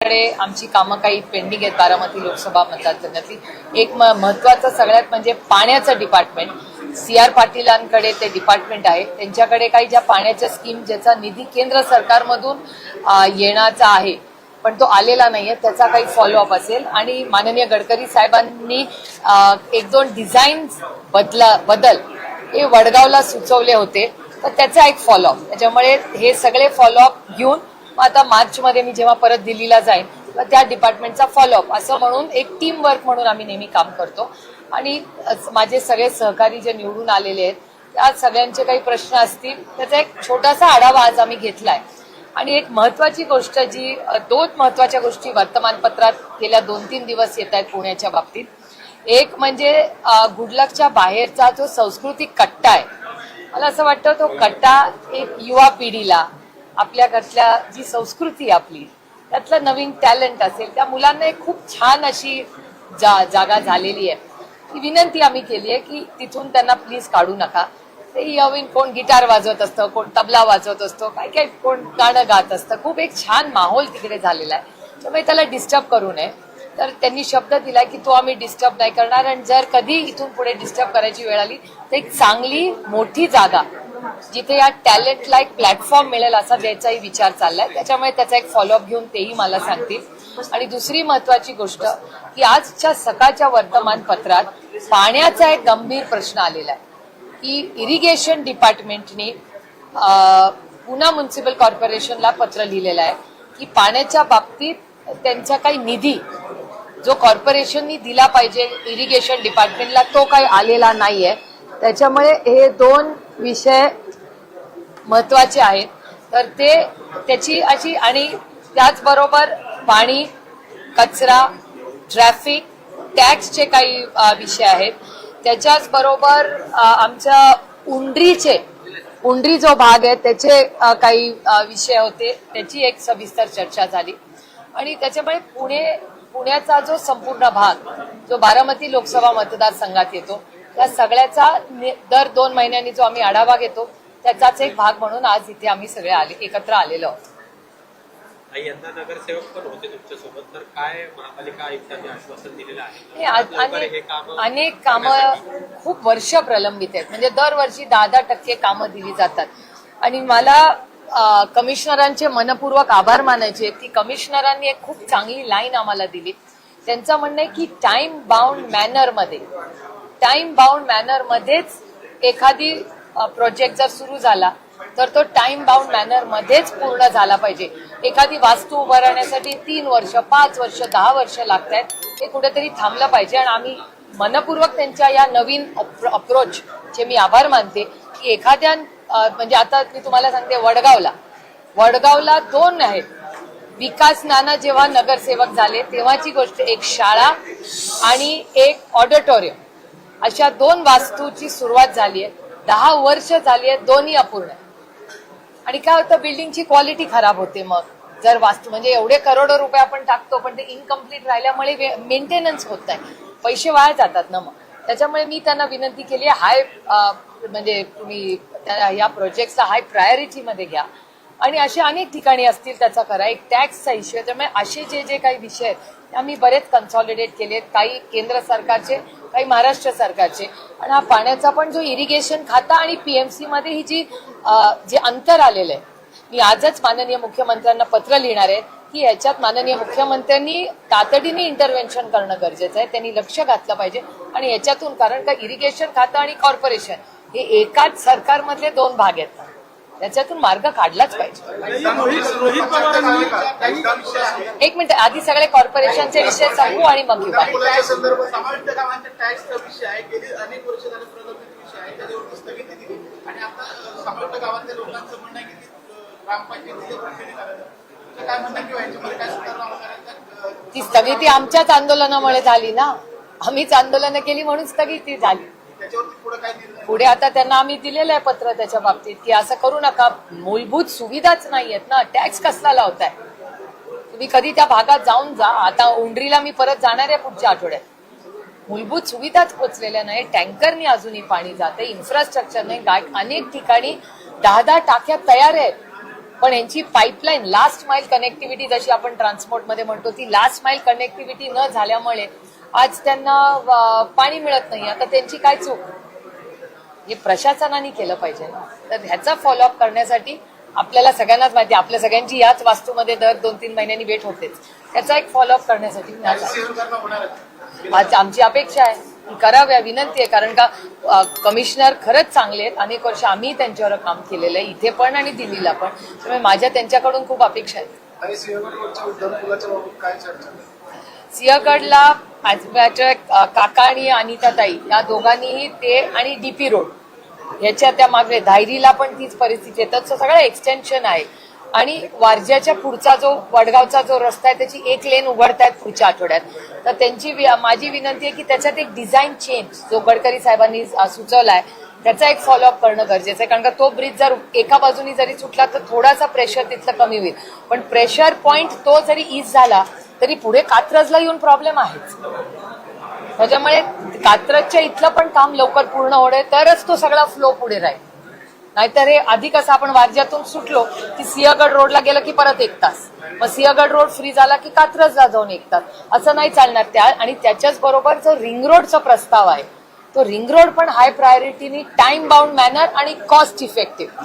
कडे आमची कामं काही पेंडिंग आहेत बारामती लोकसभा मतदारसंघातली. एक महत्वाचं सगळ्यात म्हणजे पाण्याचं डिपार्टमेंट. CR पाटीलांकडे ते डिपार्टमेंट आहे. त्यांच्याकडे काही ज्या पाण्याच्या स्कीम ज्याचा निधी केंद्र सरकारमधून येण्याचा आहे पण तो आलेला नाहीये, त्याचा काही फॉलोअप असेल. आणि माननीय गडकरी साहेबांनी एक दोन डिझाईन बदल हे वडगावला सुचवले होते, तर त्याचा एक फॉलोअप. त्याच्यामुळे हे सगळे फॉलोअप घेऊन आता मार्चमध्ये मी जेव्हा परत दिल्लीला जाईन तर त्या डिपार्टमेंटचा फॉलोअप असं म्हणून एक टीम वर्क म्हणून आम्ही नेहमी काम करतो. आणि माझे सगळे सहकारी जे निवडून आलेले आहेत त्या सगळ्यांचे काही प्रश्न असतील त्याचा एक छोटासा आढावा आज आम्ही घेतलाय. आणि एक महत्वाची गोष्ट जी दोन महत्वाच्या गोष्टी वर्तमानपत्रात गेल्या 2-3 दिवस येत आहेत पुण्याच्या बाबतीत. एक म्हणजे गुडलकच्या बाहेरचा जो सांस्कृतिक कट्टा आहे, मला असं वाटतं तो कट्टा एक युवा पिढीला आपल्याकडच्या जी संस्कृती आपली त्यातलं नवीन टॅलेंट असेल त्या मुलांना एक खूप छान अशी जागा झालेली आहे. ही विनंती आम्ही केली आहे की तिथून त्यांना प्लीज काढू नका. ते नवीन कोण गिटार वाजवत असतं, कोण तबला वाजवत असतो, काय काय कोण गाणं गात असतं. खूप एक छान माहोल तिकडे झालेला आहे, त्यामुळे त्याला डिस्टर्ब करू नये. तर त्यांनी शब्द दिलाय की तो आम्ही डिस्टर्ब नाही करणार. आणि जर कधी इथून पुढे डिस्टर्ब करायची वेळ आली तर एक चांगली मोठी जागा जिथे या टॅलेंटला एक प्लॅटफॉर्म मिळेल असा द्यायचाही विचार चाललाय. त्याच्यामुळे त्याचा एक फॉलोअप घेऊन तेही मला सांगतील. आणि दुसरी महत्वाची गोष्ट की आजच्या सकाळच्या वर्तमानपत्रात पाण्याचा एक गंभीर प्रश्न आलेला आहे की इरिगेशन डिपार्टमेंटने पुणे म्युनिसिपल कॉर्पोरेशनला पत्र लिहिलेलं आहे की पाण्याच्या बाबतीत त्यांचा काही निधी जो कॉर्पोरेशननी दिला पाहिजे इरिगेशन डिपार्टमेंटला तो काही आलेला नाहीये. त्याच्यामुळे हे दोन विषय महत्वाचे आहेत. तर ते त्याची अशी आणि त्याचबरोबर पाणी, कचरा, ट्रॅफिक, टॅक्सचे काही विषय आहेत. त्याच्याच बरोबर आमच्या उंडरी जो भाग आहे त्याचे काही विषय होते, त्याची एक सविस्तर चर्चा झाली. आणि त्याच्यामुळे पुण्याचा जो संपूर्ण भाग जो बारामती लोकसभा मतदारसंघात येतो त्या सगळ्याचा दर 2 महिन्यांनी जो आम्ही आढावा घेतो त्याचाच एक भाग म्हणून आज इथे आम्ही सगळे एकत्र आलेलो आहोत. यंदा नगरसेवक पण होते तुमच्यासोबत, तर काय महापालिका आयुक्तांनी आश्वासन दिलेलं आहे? अनेक कामं खूप वर्ष प्रलंबित आहेत. म्हणजे दरवर्षी 10% कामं दिली जातात. आणि मला कमिशनरांचे मनपूर्वक आभार मानायचे आहेत की कमिशनरांनी एक खूप चांगली लाईन आम्हाला दिली. त्यांचं म्हणणं आहे की टाइम बाउंड मॅनरमध्येच एखादी प्रोजेक्ट जर सुरू झाला तर तो टाइम बाउंड मॅनर मध्येच पूर्ण झाला पाहिजे. एखादी वास्तू उभं राहण्यासाठी 3 वर्ष, 5 वर्ष, 10 वर्ष लागतात, हे कुठेतरी थांबलं पाहिजे. आणि आम्ही मनपूर्वक त्यांच्या या नवीन अप्रोचचे मी आभार मानते की एखाद्या म्हणजे आता मी तुम्हाला सांगते वडगावला 2 आहेत. विकास नाना जेव्हा नगरसेवक झाले तेव्हाची गोष्ट, एक शाळा आणि एक ऑडिटोरियम अशा 2 वास्तूची सुरुवात झाली आहे. 10 वर्ष झाली आहेत, दोन्ही अपूर्ण. आणि काय होतं, बिल्डिंगची क्वालिटी खराब होते. मग जर वास्तू म्हणजे एवढे करोडो रुपये आपण टाकतो पण ते इनकम्प्लीट राहिल्यामुळे मेंटेनन्स होत नाही, पैसे वाया जातात ना. मग त्याच्यामुळे मी त्यांना विनंती केली आहे म्हणजे तुम्ही या प्रोजेक्टचा हाय प्रायोरिटी मध्ये घ्या. आणि असे अनेक ठिकाणी असतील त्याचा करा. एक टॅक्सचा इश्यू, त्यामुळे असे जे काही विषय आहेत आम्ही बरेच कन्सॉलिडेट केलेत, काही केंद्र सरकारचे, काही महाराष्ट्र सरकारचे. आणि हा पाण्याचा पण जो इरिगेशन खाता आणि PMC मध्ये ही जे अंतर आलेलं आहे, मी आजच माननीय मुख्यमंत्र्यांना पत्र लिहिणार आहे की याच्यात माननीय मुख्यमंत्र्यांनी तातडीने इंटरव्हेन्शन करणं गरजेचं आहे. त्यांनी लक्ष घातलं पाहिजे. आणि याच्यातून, कारण का इरिगेशन खातं आणि कॉर्पोरेशन हे एकाच सरकारमधले 2 भाग आहेत, त्याच्यातून मार्ग काढलाच पाहिजे. एक मिनिट, आधी सगळे कॉर्पोरेशनचे विषय सांगू आणि मग घेऊ. ती स्थगिती आमच्याच आंदोलनामुळे झाली ना. आम्हीच आंदोलनं केली म्हणून स्थगिती झाली. पुढे आता त्यांना आम्ही दिलेलं आहे पत्र त्याच्या बाबतीत की असं करू नका. मूलभूत सुविधाच नाही आहेत ना, टॅक्स कसला लावताय तुम्ही? कधी त्या भागात जाऊन जा. आता उंडरीला मी परत जाणार आहे पुढच्या आठवड्यात. मूलभूत सुविधाच पोचलेल्या नाही, टँकरनी अजूनही पाणी जाते, इन्फ्रास्ट्रक्चर नाही. अनेक ठिकाणी 10 टाक्या तयार आहेत पण यांची पाईपलाईन लास्ट माईल कनेक्टिव्हिटी जशी आपण ट्रान्सपोर्टमध्ये म्हणतो ती लास्ट माईल कनेक्टिव्हिटी न झाल्यामुळे आज त्यांना पाणी मिळत नाही. आता त्यांची काय चूक? हे प्रशासनाने केलं पाहिजे ना. तर ह्याचा फॉलोअप करण्यासाठी आपल्याला सगळ्यांनाच माहिती आहे, आपल्या सगळ्यांची याच वास्तूमध्ये दर 2-3 महिन्यांनी भेट होतेच. त्याचा एक फॉलोअप करण्यासाठी मी आज आमची अपेक्षा आहे की कराव्या, विनंती आहे. कारण का कमिशनर खरंच चांगले आहेत. अनेक वर्ष आम्ही त्यांच्यावर काम केलेलं आहे, इथे पण आणि दिल्लीला पण. त्यामुळे माझ्या त्यांच्याकडून खूप अपेक्षा आहेत. सिंहगडला काका आणि अनिताताई या दोघांनीही ते आणि डीपी रोड याच्या त्या मागे धायरीला पण तीच परिस्थिती आहे. तर सगळं एक्सटेन्शन आहे. आणि वारज्याच्या पुढचा जो वडगावचा जो रस्ता आहे त्याची एक लेन उघडतायत पुढच्या आठवड्यात. तर त्यांची माझी विनंती आहे की त्याच्यात एक डिझाईन चेंज जो गडकरी साहेबांनी सुचवलाय त्याचा एक फॉलोअप करणं गरजेचं आहे. कारण का तो ब्रिज जर एका बाजूनी जरी सुटला तर थोडासा प्रेशर तिथलं कमी होईल. पण प्रेशर पॉइंट तो जरी ईज झाला तरी पुढे कात्रजला येऊन प्रॉब्लेम आहेच. त्याच्यामुळे कात्रजच्या इथलं पण काम लवकर पूर्ण होणे तरच तो सगळा फ्लो पुढे राहील. नाहीतर हे आधी कसं आपण वारज्यातून सुटलो की सिंहगड रोडला गेलं की परत 1 तास, मग सिंहगड रोड फ्री झाला की कात्रजला जाऊन 1 तास, असं नाही चालणार. आणि त्याच्याच बरोबर जो रिंग रोडचा प्रस्ताव आहे तो रिंग रोड पण हाय प्रायोरिटीनी टाइम बाउंड मॅनर आणि कॉस्ट इफेक्टिव्ह.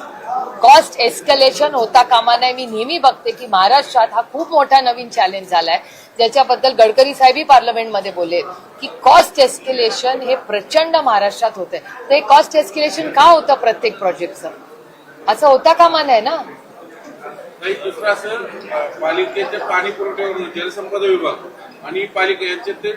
कॉस्ट एस्केलेशन होता कामा नये. मी नेहमी बघते की महाराष्ट्रात हा खूप मोठा नवीन चॅलेंज झालाय ज्याच्याबद्दल गडकरी साहेबही पार्लमेंटमध्ये बोलले की कॉस्ट एस्केलेशन हे प्रचंड महाराष्ट्रात होतंय. तर हे कॉस्ट एस्केलेशन का होतं प्रत्येक प्रोजेक्टचं? असं होता कामा नये ना. दुसरं असं पालिकेच्या पाणी पुरवठ्यावरून जलसंपदा विभाग आणि पालिका यांच्यात ते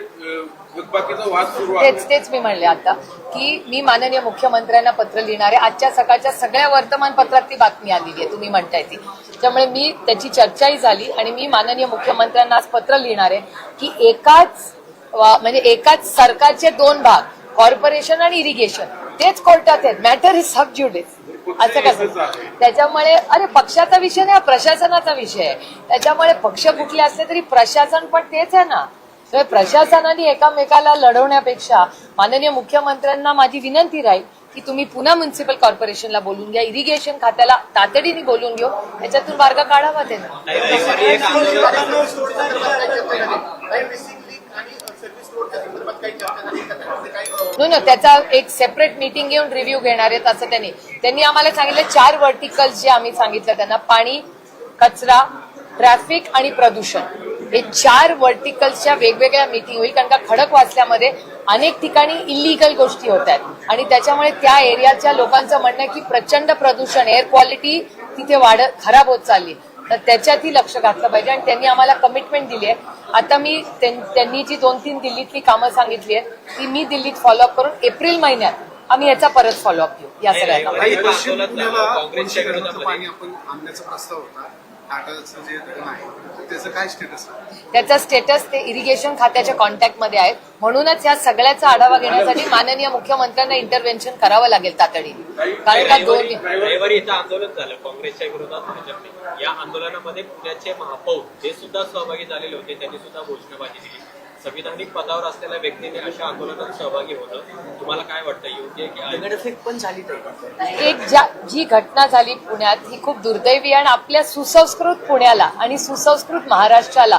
थकबाकीचा वाद सुरू आहे. तेच मी म्हणले आता की मी माननीय मुख्यमंत्र्यांना पत्र लिहिणार आहे. आजच्या सकाळच्या सगळ्या वर्तमानपत्रात ती बातमी आलेली आहे, तुम्ही म्हणताय ती. त्यामुळे मी त्याची चर्चाही झाली आणि मी माननीय मुख्यमंत्र्यांना आज पत्र लिहिणार आहे की एकाच सरकारचे 2 भाग कॉर्पोरेशन आणि इरिगेशन तेच कोर्टात आहेत. मॅटर इज सब ज्युडिस. असं कसं? त्याच्यामुळे अरे पक्षाचा विषय नाही, प्रशासनाचा विषय आहे. त्याच्यामुळे पक्ष कुठले असले तरी प्रशासन पण तेच आहे ना. तर प्रशासनाने एकामेकाला लढवण्यापेक्षा माननीय मुख्यमंत्र्यांना माझी विनंती राहील की तुम्ही पुन्हा म्युन्सिपल कॉर्पोरेशनला बोलून घ्या, इरिगेशन खात्याला तातडीने बोलून घेऊ, याच्यातून मार्ग काढावा त्यांना. त्याचा एक सेपरेट मीटिंग घेऊन रिव्ह्यू घेणार आहेत असं त्यांनी आम्हाला सांगितलं. 4 व्हर्टिकल्स जे आम्ही सांगितलं त्यांना, पाणी, कचरा, ट्रॅफिक आणि प्रदूषण, हे 4 व्हर्टिकल्सच्या वेगवेगळ्या मीटिंग होईल. कारण का खडकवासल्यामध्ये अनेक ठिकाणी इलिगल गोष्टी होत आहेत आणि त्याच्यामुळे त्या एरियाच्या लोकांचं म्हणणं आहे की प्रचंड प्रदूषण, एअर क्वालिटी तिथे खराब होत चालली. तर त्याच्यातही लक्ष घातलं पाहिजे आणि त्यांनी आम्हाला कमिटमेंट दिली आहे. आता मी त्यांनी जी 2-3 दिल्लीतली कामं सांगितली आहेत ती मी दिल्लीत फॉलोअप करून एप्रिल महिन्यात आम्ही याचा परत फॉलोअप घेऊ. या सगळ्यांना त्याचा स्टेटस ते इरिगेशन खात्याच्या कॉन्टॅक्टमध्ये आहेत. म्हणूनच या सगळ्याचा आढावा घेण्यासाठी माननीय मुख्यमंत्र्यांना इंटरव्हेन्शन करावं लागेल तातडीने. कारण का रविवारी इथं आंदोलन झालं काँग्रेसच्या विरोधात भाजपने. या आंदोलनामध्ये पुण्याचे महापौर हे सुद्धा सहभागी झालेले होते. त्यांनी सुद्धा घोषणाबाजी दिली. संविधानिक पदावर असलेल्या व्यक्तीने अशा आंदोलनात सहभागी होतं. तुम्हाला काय वाटतं, योग्य की पण झाली? एक जी घटना झाली पुण्यात ही खूप दुर्दैवी आणि आपल्या सुसंस्कृत पुण्याला आणि सुसंस्कृत महाराष्ट्राला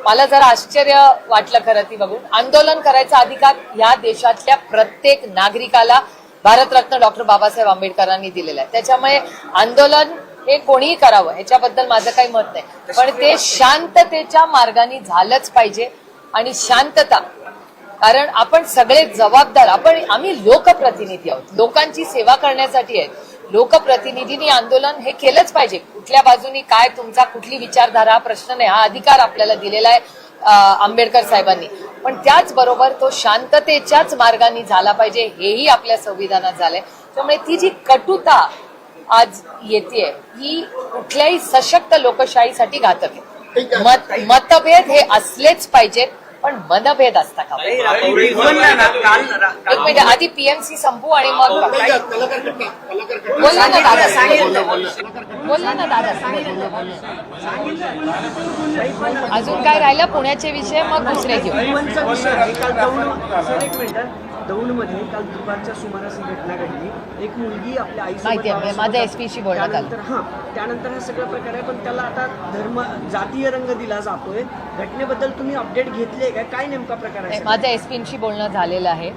मला जरा आश्चर्य वाटलं खरं ती बघून. आंदोलन करायचा अधिकार या देशातल्या प्रत्येक नागरिकाला भारतरत्न डॉक्टर बाबासाहेब आंबेडकरांनी दिलेला आहे. त्याच्यामुळे आंदोलन हे कोणीही करावं ह्याच्याबद्दल माझं काही मत नाही, पण ते शांततेच्या मार्गाने झालंच पाहिजे. आणि शांतता, कारण आपण सगळे जबाबदार, आम्ही लोकप्रतिनिधी आहोत, लोकांची सेवा करण्यासाठी आहेत. लोकप्रतिनिधींनी आंदोलन हे केलंच पाहिजे. कुठल्या बाजूनी काय तुमचा कुठली विचारधारा प्रश्न नाही, हा अधिकार आपल्याला दिलेला आहे आंबेडकर साहेबांनी. पण त्याचबरोबर तो शांततेच्याच मार्गाने झाला पाहिजे, हेही आपल्या संविधानात झालंय. त्यामुळे ती जी कटुता आज येते ही कुठल्याही सशक्त लोकशाहीसाठी घातक आहे. मतभेद हे असलेच पाहिजेत, पण मनभेद असता का? एक मिनिट, आधी पीएमसी संपू आणि मग बोलला ना दादा, बोलला ना दादा. अजून काय राहिलं पुण्याचे विषय, मग दुसरे घेऊ. दौंडमध्ये काल दुपारच्या सुमारास ही घटना घडली. एक मुलगी आपल्या माहिती आहे, आईसोबत माझ्या SP शी बोलण्यात आलं. त्यानंतर हा सगळा प्रकार आहे, पण त्याला आता जातीय रंग दिला जातोय. घटनेबद्दल तुम्ही अपडेट घेतले का? काय नेमका प्रकार आहे? माझ्या एसपींशी बोलणं झालेलं आहे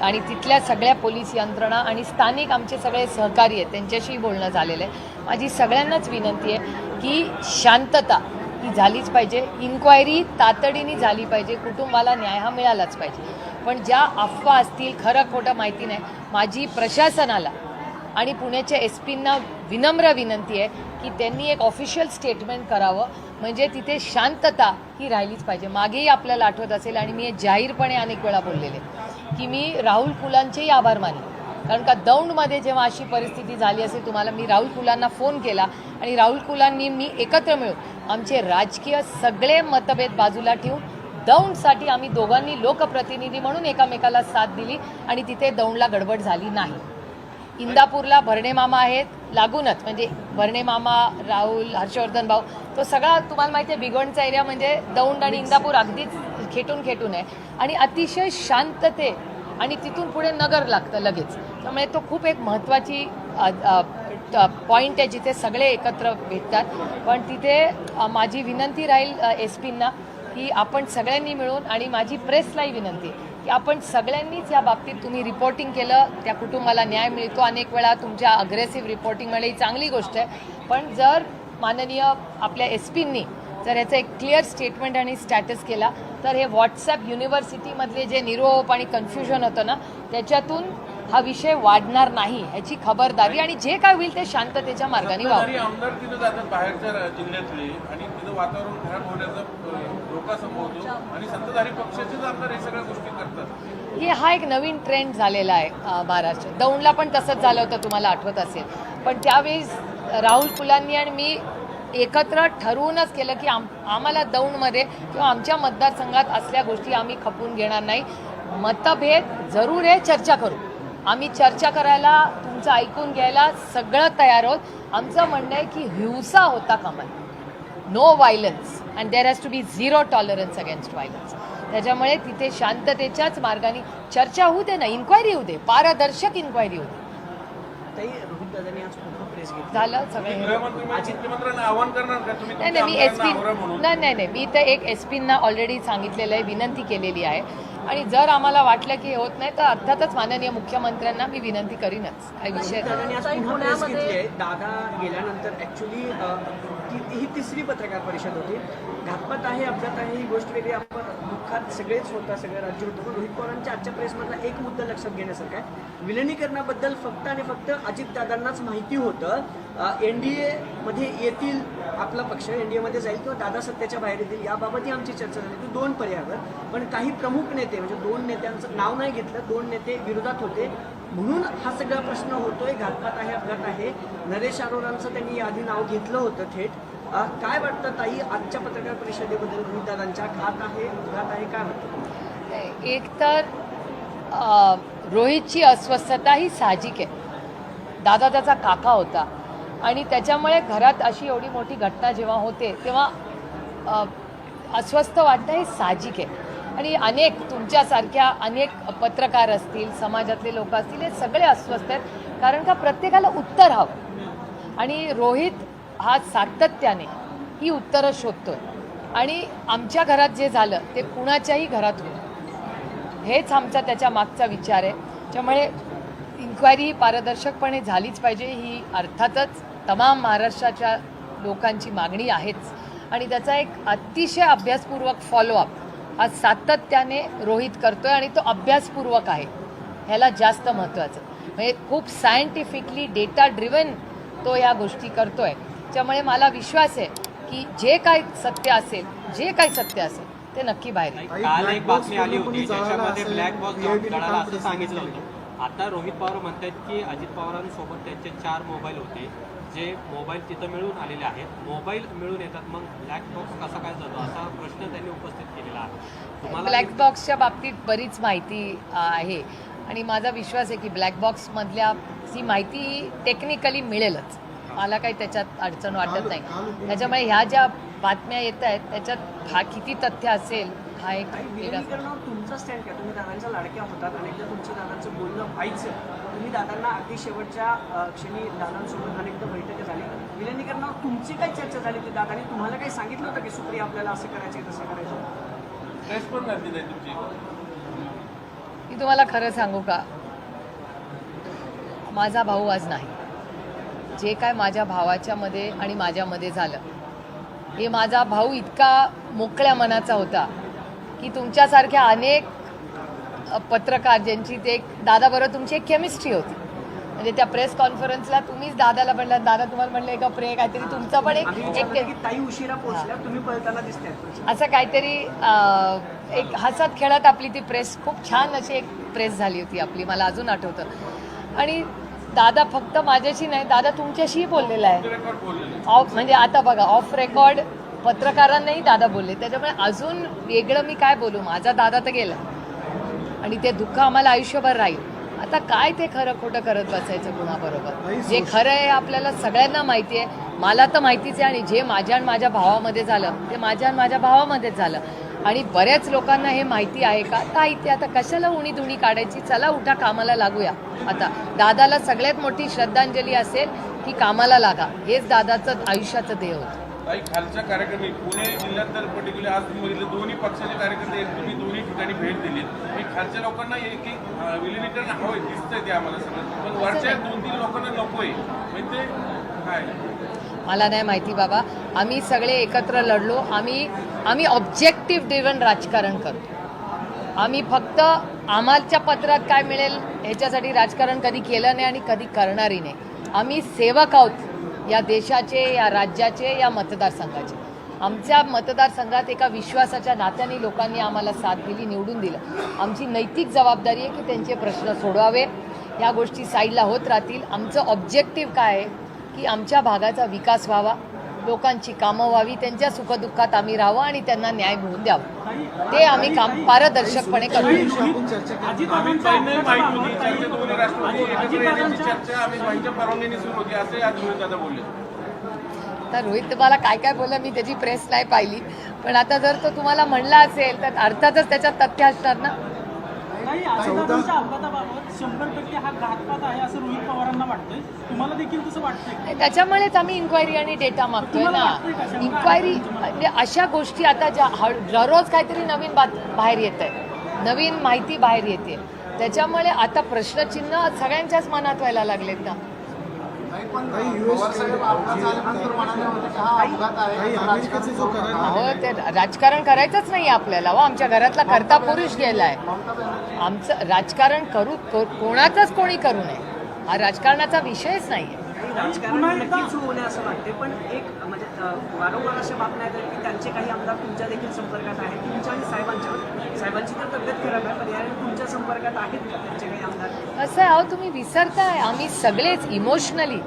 आणि तिथल्या सगळ्या पोलीस यंत्रणा आणि स्थानिक आमचे सगळे सहकारी आहेत त्यांच्याशी बोलणं झालेलं आहे. माझी सगळ्यांनाच विनंती आहे की शांतता ही झालीच पाहिजे. इन्क्वायरी तातडीने झाली पाहिजे. कुटुंबाला न्याय हा मिळालाच पाहिजे. पण ज्या अफवा असतील, खरं खोटं माहिती नाही, माझी प्रशासनाला आणि पुण्याच्या एसपींना विनम्र विनंती आहे की त्यांनी एक ऑफिशियल स्टेटमेंट करावं, म्हणजे तिथे शांतता ही राहिलीच पाहिजे. मागेही आपल्याला आठवत असेल आणि मी जाहीरपणे अनेक वेळा बोललेले की मी राहुल कुलांचेही आभार मानले. कारण का दौंडमध्ये जेव्हा अशी परिस्थिती झाली असेल, तुम्हाला मी राहुल कुलांना फोन केला आणि राहुल कुलांनी मी एकत्र मिळून आमचे राजकीय सगळे मतभेद बाजूला ठेवून दौंडसाठी आम्ही दोघांनी लोकप्रतिनिधी म्हणून एकामेकाला साथ दिली आणि तिथे दौंडला गडबड झाली नाही. इंदापूरला भरणे मामा आहेत, लागूनच म्हणजे भरणे मामा, राहुल, हर्षवर्धन भाऊ, तो सगळा तुम्हाला माहिती आहे भिगवणचा एरिया म्हणजे दौंड आणि इंदापूर अगदीच खेटून आहे आणि अतिशय शांतते आणि तिथून पुढे नगर लागतं लगेच. त्यामुळे तो खूप एक महत्त्वाची पॉईंट आहे जिथे सगळे एकत्र भेटतात. पण तिथे माझी विनंती राहील एसपींना की आपण सगळ्यांनी मिळून, आणि माझी प्रेसलाही विनंती की आपण सगळ्यांनीच या बाबतीत, तुम्ही रिपोर्टिंग केलं, त्या कुटुंबाला न्याय मिळतो अनेक वेळा, तुमच्या अग्रेसिव्ह रिपोर्टिंगमुळे ही चांगली गोष्ट आहे. पण जर माननीय आपल्या एसपींनी जर याचं एक क्लिअर स्टेटमेंट आणि स्टॅटस केला तर हे व्हॉट्सॲप युनिव्हर्सिटीमधले जे निरोप आणि कन्फ्युजन होतं ना, त्याच्यातून हा विषय वाढणार नाही ह्याची खबरदारी, आणि जे काय होईल ते शांततेच्या मार्गाने व्हावं. आमदार तिथं जातात बाहेरच्या जिल्ह्यातले आणि तिथं वातावरण खराब होण्याचा धोका संभवतो आणि सत्ताधारी पक्षाचेच आमदार हे सगळ्या गोष्टी करतात. हा एक नवीन ट्रेंड झालेला आहे महाराष्ट्रात. दौंडला पण तसंच झालं होतं, तुम्हाला आठवत असेल. पण त्यावेळेस राहुल कुलांनी आणि मी एकत्र ठरवूनच केलं की आम्हाला दौंडमध्ये किंवा आमच्या मतदारसंघात असल्या गोष्टी आम्ही खपवून घेणार नाही. मतभेद जरूर आहे, चर्चा करू. आम्ही चर्चा करायला, तुमचं ऐकून घ्यायला सगळं तयार आहोत. आमचं म्हणणं आहे की हिंसा होता कामा नये. No violence and there has to be zero tolerance against violence. त्याच्यामुळे तिथे शांततेच्याच मार्गाने चर्चा होऊ दे ना, इन्क्वायरी होऊ दे, पारदर्शक इन्क्वायरी होऊ दे. रोहित दादांनी आज पुन्हा प्रेस घेतली. झालं सगळं. मुख्यमंत्र्यांना आवाहन करणार का तुम्ही? नाही, मी एसपी नाही, मी तर एक एसपींना ऑलरेडी सांगितलेलं आहे, विनंती केलेली आहे. आणि जर आम्हाला वाटलं की होत नाही तर अर्थातच माननीय मुख्यमंत्र्यांना मी विनंती करीनच. काही विषय दादांनी आज पुन्हा प्रेस घेतली आहे. दादा गेल्यानंतर ऍक्च्युली ही तिसरी पत्रकार परिषद होती. घातपात आहे, अपघात आहे, ही गोष्ट वेगळी. आपण दुःखात सगळेच होता, सगळं राज्य होतं. पण रोहित पवारांच्या आजच्या प्रेसमधला एक मुद्दा लक्षात घेण्यासारखा आहे. विलिनीकरणाबद्दल फक्त आणि फक्त अजितदादांनाच माहिती होतं. एनडीए मध्ये येतील, आपला पक्ष एनडीए मध्ये जाईल किंवा दादा सत्तेच्या बाहेर येतील, याबाबतही आमची चर्चा झाली होती. दोन पर्यायावर. पण काही प्रमुख नेते, म्हणजे दोन नेत्यांचं नाव नाही घेतलं, दोन नेते विरोधात होते, म्हणून हा सगळा प्रश्न होतोय. घातपात आहे, अपघात आहे. नरेश अरोरांचं त्यांनी आधी नाव घेतलं होतं थेट. काय वाटतं ताई आजच्या पत्रकार परिषदेबद्दल रोहितदादांच्या? घात आहे, अपघात आहे, काय वाटतं? एक तर रोहितची अस्वस्थता ही साहजिक आहे. दादा त्याचा काका होता आणि त्याच्यामुळे घरात अशी एवढी मोठी घटना जेव्हा होते तेव्हा अस्वस्थ वाटणं हे साहजिक आहे. आणि अनेक तुमच्यासारख्या अनेक पत्रकार असतील, समाजातले लोक असतील, हे सगळे अस्वस्थ आहेत. कारण का प्रत्येकाला उत्तर हवं आणि रोहित हा सातत्याने ही उत्तरं शोधतोय. आणि आमच्या घरात जे झालं ते कुणाच्याही घरात होईल, हेच आमचा त्याच्या मागचा विचार आहे. त्यामुळे इन्क्वायरी पारदर्शकपणे झालीच पाहिजे, ही अर्थातच तमाम महाराष्ट्राच्या लोकांची मागणी आहेच. आणि त्याचा एक अतिशय अभ्यासपूर्वक फॉलोअप हा सातत्याने रोहित करतोय आणि तो अभ्यासपूर्वक आहे, ह्याला जास्त महत्त्वाचं. म्हणजे खूप सायंटिफिकली डेटा ड्रिव्हन तो या गोष्टी करतोय. त्यामुळे मला विश्वास आहे की जे काय सत्य असेल ते नक्की बाहेर येईल. काल एक बातमी आली होती ज्याच्यामध्ये ब्लॅक बॉक्स जळाला असं सांगितलं होतं. आता रोहित पवार म्हणतात की अजित पवारांसोबत त्यांचे 4 मोबाईल होते, जे मोबाईल तिथं मिळून आलेले आहेत. मोबाईल मिळून येतात, मग ब्लॅक बॉक्स कसा काय जातो असा प्रश्न त्यांनी उपस्थित केलेला आहे. तुम्हाला ब्लॅक बॉक्सच्या बाबतीत बरीच माहिती आहे आणि माझा विश्वास आहे की ब्लॅक बॉक्समधल्या ही माहिती टेक्निकली मिळेलच. मला काही त्याच्यात अडचण वाटत नाही. त्याच्यामुळे ह्या ज्या बातम्या येत आहेत त्याच्यात हा किती तथ्य असेल हा एक वेगळा विलिनीकरणावर तुमचा स्टँड काय? तुम्ही दादांच्या लाडक्या होतात, अनेकदा तुमच्या दादांचं बोलणं व्हायचं, तुम्ही दादांना अगदी शेवटच्या क्षणी दादांसोबत अनेकदा बैठक झाली. विलिनीकरणावर तुमची काय चर्चा झाली? की दादांनी तुम्हाला काही सांगितलं होतं की सुप्रिया आपल्याला असं करायचं तसं करायचं? प्रेस पण झाली नाही तुमची. मी तुम्हाला खरं सांगू का, माझा भाऊ आज नाही. जे काय माझ्या भावाच्या मध्ये आणि माझ्यामध्ये झालं, हे माझा भाऊ इतका मोकळ्या मनाचा होता की तुमच्यासारख्या अनेक पत्रकार ज्यांची ते दादाबरोबर तुमची एक केमिस्ट्री होती. म्हणजे त्या प्रेस कॉन्फरन्सला तुम्हीच दादाला म्हणलात, दादा तुम्हाला म्हणलं का प्रे काहीतरी तुमचं पण आम्ही विचारलं की एक ताई उशिरा पोहोचल्या, तुम्ही पळताना दिसताय. असं काहीतरी एक हसत खेळत आपली ती प्रेस खूप छान अशी एक प्रेस झाली होती आपली, मला अजून आठवतं. आणि दादा फक्त माझ्याशी नाही, दादा तुमच्याशीही बोललेला आहे ऑफ, म्हणजे आता बघा ऑफ रेकॉर्ड पत्रकारांनाही दादा बोलले. त्याच्यामुळे अजून वेगळं मी काय बोलू, माझा दादा तर गेला आणि ते दुःख आम्हाला आयुष्यभर राहील. आता काय ते खरं खोटं करत बसायचं कुणाबरोबर? जे खरं आहे आपल्याला सगळ्यांना माहिती आहे, मला तर माहितीच आहे. आणि जे माझ्या आणि माझ्या भावामध्ये झालं ते माझ्या आणि माझ्या भावामध्येच झालं. आणि बऱ्याच लोकांना हे माहिती आहे का? नाही. ते आता कशाला उणी दुणी काढायची? चला उठा कामाला लागूया. आता दादाला सगळ्यात मोठी श्रद्धांजली असेल की कामाला लागा, हेच दादाचं आयुष्याचं ध्येय होतं. काही खालच्या कार्यक्रमी पुणे जिल्ह्यात तर पर्टिक्युलर आज तुम्ही बघितलं दोन्ही पक्षाचे कार्यकर्ते तुम्ही दोन्ही ठिकाणी भेट दिली. मी खालच्या लोकांना की विलिनीकरण हवंय दिसतंय ते आम्हाला सगळं, पण वरच्या 2-3 लोकांना नकोय. म्हणजे काय मला नाही माहिती बाबा. आम्ही सगळे एकत्र लढलो. आम्ही ऑब्जेक्टिव्ह ड्रिव्हन राजकारण करतो. आम्ही फक्त आम्हाच्या पत्रात काय मिळेल ह्याच्यासाठी राजकारण कधी केलं नाही आणि कधी करणारही नाही. आम्ही सेवक आहोत या देशाचे, या राज्याचे, या मतदारसंघाचे. आमच्या मतदारसंघात एका विश्वासाच्या नात्याने लोकांनी आम्हाला साथ दिली, निवडून दिलं. आमची नैतिक जबाबदारी आहे की त्यांचे प्रश्न सोडवावे, या गोष्टी साईडला होत राहतील. आमचं ऑब्जेक्टिव्ह काय आहे की आमच्या भागाचा विकास व्हावा, लोकांची कामं व्हावी, त्यांच्या सुखदुःखात आम्ही राहावं आणि त्यांना न्याय मिळवून द्यावं. ते आम्ही काम पारदर्शकपणे करतो. तर रोहित तुम्हाला काय काय बोलला मी त्याची प्रेस नाही पाहिली, पण आता जर तो तुम्हाला म्हणला असेल तर अर्थातच त्याच्यात तथ्य असणार ना. नाही, आदिवासींच्या अपघाताबाबत 100% हा घातपात आहे असं रोहित पवारांना वाटतंय. तुम्हाला देखील तसं वाटतंय? त्याच्यामुळेच आम्ही इन्क्वायरी आणि डेटा मागतोय ना. इन्क्वायरी म्हणजे अशा गोष्टी आता ज्या दररोज काहीतरी नवीन बाहेर येत आहे, नवीन माहिती बाहेर येते. त्याच्यामुळे आता प्रश्नचिन्ह सगळ्यांच्याच मनात व्हायला लागलेत ना. हो, ते राजकारण करायचंच नाही आपल्याला. हो, आमच्या घरातला करता पुरुष गेलाय. आमचं राजकारण कोणाचंच कोणी करू नये, हा राजकारणाचा विषयच नाहीये. राजकारण नक्कीच होऊ नये असं वाटते, पण एक म्हणजे वारंवार अशा बातम्या आहेत की त्यांचे काही आमदार तुमच्या देखील संपर्कात आहेत, तुमच्या आणि साहेबांची तर तब्येत खराब आहे, पण यावेळी तुमच्या संपर्कात आहेत का त्यांचे काही आमदार? असं आहे, अहो तुम्ही विसरताय, आम्ही सगळेच इमोशनली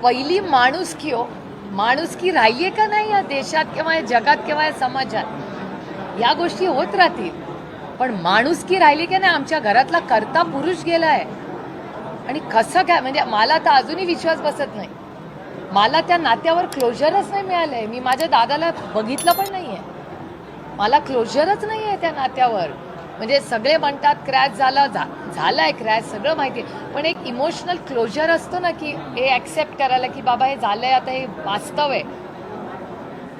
पहिली माणुसकी हो, माणुसकी राहिलीये का नाही या देशात किंवा या जगात किंवा या समाजात? या गोष्टी होत राहतील, पण माणुसकी राहिली की नाही? आमच्या घरातला करता पुरुष गेलाय आणि कसं काय, म्हणजे मला तर अजूनही विश्वास बसत नाही. मला त्या नात्यावर क्लोजरच नाही मिळालंय. मी माझ्या दादाला बघितलं पण नाहीये, मला क्लोजरच नाही आहे त्या नात्यावर. म्हणजे सगळे म्हणतात क्रॅश झालाय क्रॅश, सगळं माहिती आहे, पण एक इमोशनल क्लोजर असतो ना की हे ॲक्सेप्ट करायला की बाबा हे झालंय, आता हे वास्तव आहे.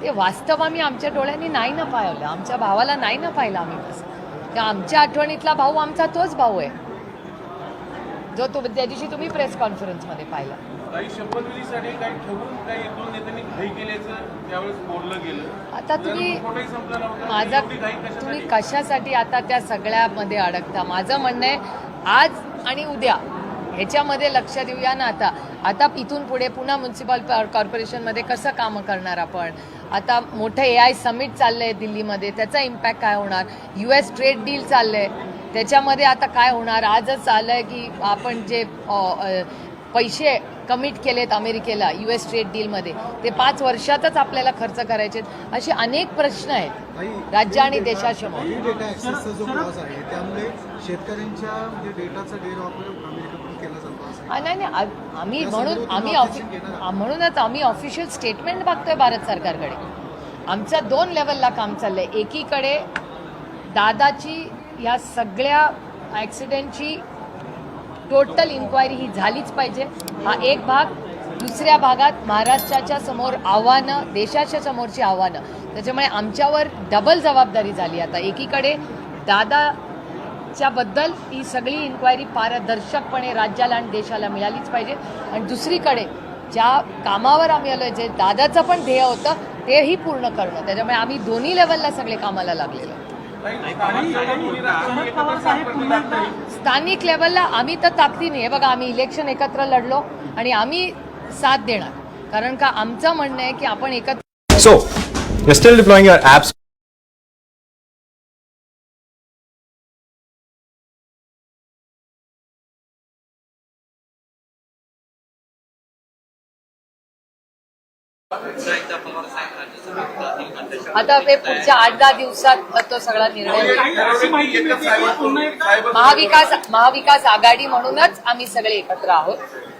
ते वास्तव आम्ही आमच्या डोळ्यांनी नाही ना पाहिलं, आमच्या भावाला नाही ना पाहिलं आम्ही. कसं त्या आमच्या आठवणीतला भाऊ आमचा तोच भाऊ आहे जो त्या दिवशी तुम्ही प्रेस कॉन्फरन्समध्ये पाहिला. काही शपथविधीसाठी काही ठरवून काही 1-2 नेत्यांनी घाई केल्याचं त्यावेळेस बोललं गेलं. आता तुम्ही संपला नव्हता, माझा एवढी घाई कशासाठी? तुम्ही कशासाठी आता त्या सगळ्यामध्ये अडकता? माझं म्हणणं आहे आज आणि उद्या ह्याच्यामध्ये लक्ष देऊया ना. आता इथून पुढे पुन्हा म्युन्सिपल कॉर्पोरेशनमध्ये कसं कामं करणार आपण? आता मोठं AI समिट चाललंय दिल्लीमध्ये, त्याचा इम्पॅक्ट काय होणार? US ट्रेड डील चाललंय, त्याच्यामध्ये आता काय होणार? आजच आलंय की आपण जे पैसे कमिट केलेत अमेरिकेला US ट्रेड डीलमध्ये, ते 5 वर्षातच आपल्याला खर्च करायचे. असे अनेक प्रश्न आहेत राज्य आणि देशासमोर. डेटा ॲक्सेसचा जो क्लॉज आहे त्यामुळे शेतकऱ्यांच्या म्हणजे डेटाचा गैरवापर अमेरिकेकडून केला जातो असं नाही, आम्ही म्हणूनच आम्ही ऑफिशियल स्टेटमेंट बघतोय भारत सरकारकडे आमचं 2 लेवलला काम चाललंय. एकीकडे दादाची या सगळ्या ॲक्सिडेंटची टोटल इन्क्वायरी ही झालीच पाहिजे, हा एक भाग. दुसऱ्या भागात महाराष्ट्राच्या समोर आव्हानं, देशाच्या समोरची आव्हानं, त्याच्यामुळे आमच्यावर डबल जबाबदारी झाली. आता एकीकडे दादाच्या बद्दल ही सगळी इन्क्वायरी पारदर्शकपणे राज्याला आणि देशाला मिळालीच पाहिजे, आणि दुसरीकडे ज्या कामावर आम्ही आलो, जे दादाचं पण ध्येय होतं तेही पूर्ण करणं, त्याच्यामुळे आम्ही दोन्ही लेवलला सगळे कामाला लागलेलो. शरद पवार साहेब पुन्हा एकदा स्थानिक लेवलला आम्ही तर ताकदीने, हे बघा, आम्ही इलेक्शन एकत्र लढलो आणि आम्ही साथ देणार, कारण का आमचं म्हणणं आहे की आपण एकत्र. So, you're still deploying your apps. आता हे पुढच्या 8-10 दिवसात तो सगळा निर्णय होईल. अशी माहिती मिळते की पुन्हा एकदा महाविकास आघाडी म्हणूनच आम्ही सगळे एकत्र आहोत,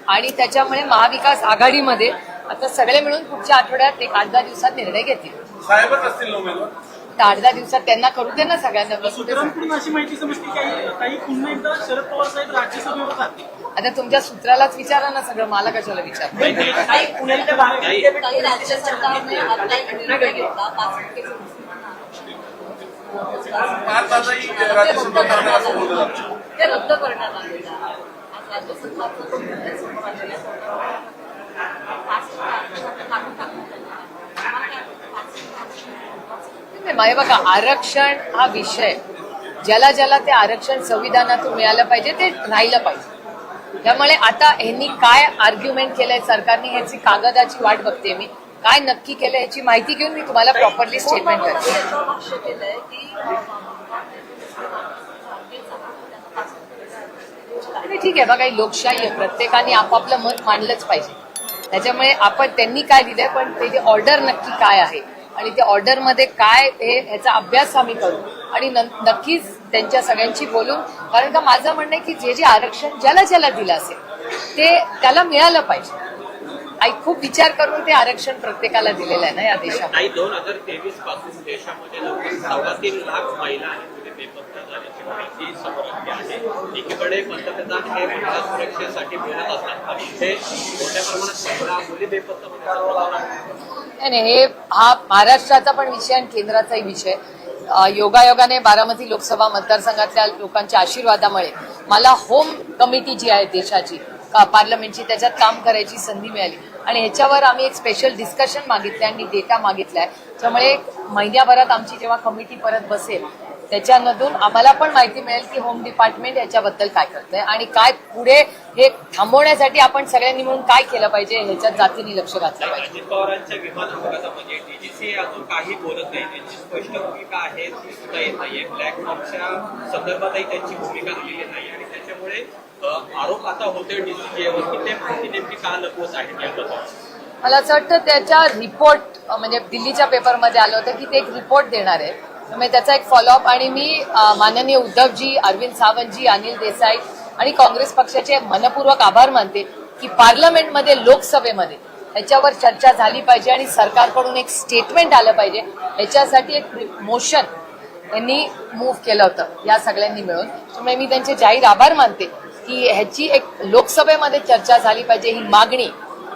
आणि त्याच्यामुळे महाविकास आघाडीमध्ये आता सगळे मिळून पुढच्या आठवड्यात एक 8-10 दिवसात निर्णय घेतील. साहेबच असतील ना उमेदवार. तर 8-10 दिवसात त्यांना करू दे ना सगळ्यांना. सूत्रांकडून अशी माहिती समजते की काही पुन्हा एकदा शरद पवार साहेब राज्यसभेवर जातील. आता तुमच्या सूत्रालाच विचारा ना सगळं, मला कशाला विचार. काही पुण्याच्या बाहेर काही राज्य सरकारने आपला एक निर्णय घेतला 5% ते रद्द करण्यात आलेलं आहे. आज राज्य सरकारचं तो निर्णय समोर आलेला आहे. 5% काढून टाकण्यात आलेला आहे. आम्हाला काय वाटतं? 5% नाही बघा, आरक्षण हा विषय, ज्याला ज्याला ते आरक्षण संविधानातून मिळालं पाहिजे ते राहिलं पाहिजे. त्यामुळे आता ह्यांनी काय आर्ग्युमेंट केलंय सरकारने ह्याची कागदाची वाट बघते मी. काय नक्की केलं ह्याची माहिती घेऊन मी तुम्हाला प्रॉपरली स्टेटमेंट करते. याच्यावर भाष्य केलंय की आणि ठीक आहे बघा, ही लोकशाही आहे, प्रत्येकाने आपापलं मत मांडलंच पाहिजे. त्याच्यामुळे आपण त्यांनी काय दिलंय, पण त्याची ऑर्डर नक्की काय आहे आणि त्या ऑर्डरमध्ये काय हे ह्याचा अभ्यास आम्ही करू, आणि नक्कीच त्यांच्या सगळ्यांशी बोलून, कारण का माझं म्हणणं आहे की जे जे आरक्षण ज्याला ज्याला दिलं असेल ते त्याला मिळालं पाहिजे. आई खूप विचार करून ते आरक्षण प्रत्येकाला दिलेलं आहे ना या देशात. नाही, 2023 पासून देशामध्ये जवळपास 3.25 लाख महिला आहेत बेपत्ता झाल्याची माहिती समोर आली आहे. एकीकडे पंतप्रधान हे महिला सुरक्षेसाठी बोलत असतात आणि इथे मोठ्या प्रमाणात महिला मुली बेपत्ता होतात. नाही, हा महाराष्ट्राचा पण विषय आणि केंद्राचाही विषय. योगायोगाने बारामती लोकसभा मतदारसंघातल्या लोकांच्या आशीर्वादामुळे मला होम कमिटी जी आहे देशाची पार्लमेंटची, त्याच्यात काम करायची संधी मिळाली, आणि ह्याच्यावर आम्ही एक स्पेशल डिस्कशन मागितलं आणि डेटा मागितलाय. त्यामुळे महिन्याभरात आमची जेव्हा कमिटी परत बसेल त्याच्यामधून आम्हाला पण माहिती मिळेल की होम डिपार्टमेंट याच्याबद्दल काय करतंय आणि काय पुढे हे थांबवण्यासाठी आपण सगळ्यांनी मिळून काय केलं पाहिजे ह्याच्यात जातीने लक्ष घातलं पाहिजे. अजित पवारांच्या विमान अपघातामध्ये डीजीसी अजून काही बोलत नाही, त्यांची स्पष्ट भूमिका आहे ती सुद्धा येत नाहीये. ब्लॅक मॉकच्या संदर्भातही त्यांची भूमिका आलेली नाही, आणि त्याच्यामुळे आरोप आता होते डीजीसीवर की ते माहिती नेमकी का लपवत आहेत याबद्दल. मला असं वाटतं त्याच्या रिपोर्ट, म्हणजे दिल्लीच्या पेपरमध्ये आलं होतं की ते एक रिपोर्ट देणार आहे, त्यामुळे त्याचा एक फॉलोअप. आणि मी माननीय उद्धवजी, अरविंद सावंतजी, अनिल देसाई आणि काँग्रेस पक्षाचे मनपूर्वक आभार मानते की पार्लमेंटमध्ये, लोकसभेमध्ये याच्यावर चर्चा झाली पाहिजे आणि सरकारकडून एक स्टेटमेंट आलं पाहिजे. याच्यासाठी एक मोशन यांनी मूव्ह केलं होतं या सगळ्यांनी मिळून. त्यामुळे मी त्यांचे जाहीर आभार मानते की ह्याची एक लोकसभेमध्ये चर्चा झाली पाहिजे. ही मागणी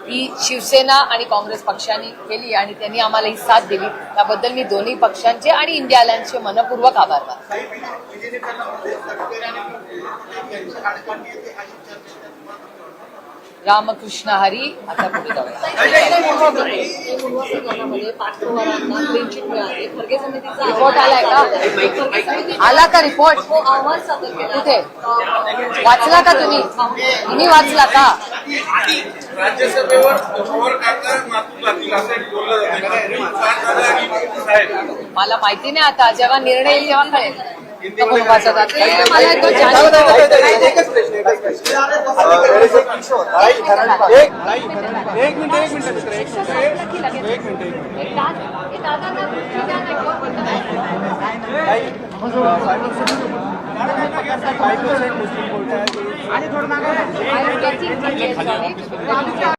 ही शिवसेना आणि काँग्रेस पक्षांनी केली आणि त्यांनी आम्हाला ही साथ दिली, त्याबद्दल मी दोन्ही पक्षांचे आणि इंडिया अलायन्सचे मनपूर्वक आभार मानते. रामकृष्ण हरी. आता पुढे जाऊया. खरगे समितीचा रिपोर्ट आलाय का? आला का रिपोर्ट? अहवाल सादर केला. कुठे वाचला का तुम्ही वाचला का? राज्यसभेवर पवार काका नातू लागतील असं एक बोललं जातं. मला माहिती नाही, आता जेव्हा निर्णय येईल तेव्हा कळेल. मुस्लिम